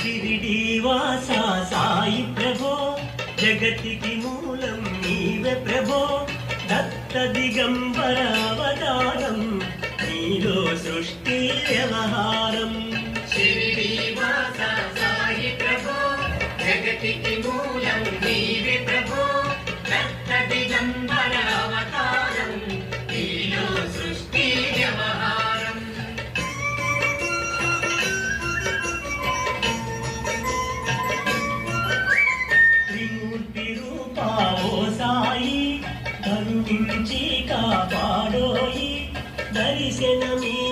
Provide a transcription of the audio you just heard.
शिरिडीवासा साई प्रभो जगतिकी मूलं नीवे प्रभो दत्त दिगंबर अवतारं नीलो सृष्टि व्यवहारं शिरिडीवासा साई प्रभो जगतिकी मूलं नीवे प्रभो दत्त दिगंबर अवतारं नीलो सृष्टि व्यवहारं त्रिमूर्ति रूपा ओ साई करुणिंची कापाडोई दर्शनमी